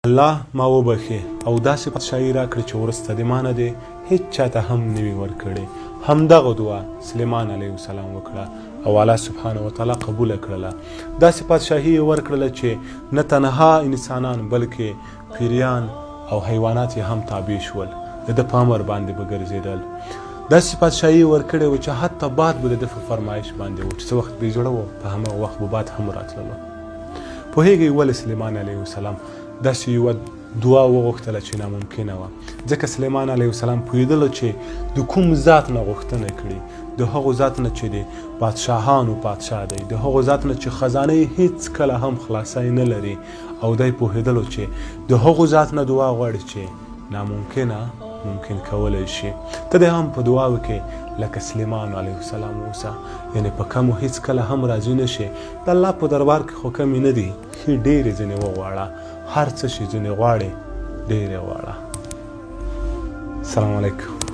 الله ما وبخي او داسې پادشاهي راکړې چې وروسته د ما نه دې هېڅ چاته هم نه وي ورکړې. همدغه دعا سلیمان علیه السلام وکړه او الله سبحانه وتعالی قبوله کړله. داسې پادشاهي یې ورکړله چې نه تنها انسانان بلکې پیریان او حیوانات یې هم تابع شول، د ده په امر باندې به ګرځېدل. داسې پادشاهي یې ورکړې وه چې حتی باد به د ده په فرمایش باندې و چې څه وخت بې زړه و په همغه وخت به باد هم راتللو. پوهېږئ ولې سلیمان علیه السلام داسې یوه دعا وغوښتله چې ناممکنه وه؟ ځکه سلیمان علیه السلام پوهېدلو چې د کوم ذات نه غوښتنه کړي، د هغو ذات نه چې د بادشاهانو پادشاه دی، د هغو ذات نه چې خزانه یې هېڅ کله هم خلاصی نه لري، او دی پوهېدلو چې د هغو ذات نه دعا غواړي چې ناممکنه ممکن کولی شي. ته دې هم په دعا وکړې لکه سلیمان علیه السلام اوسه، یعنې په کمو هېڅ کله هم راضي نه شي. د الله په دربار کې خو کمې نه دي، ښې ډېرې ځینې وغواړه، هر څه چې ځینې غواړې ډېرې غواړه. السلام علیکم.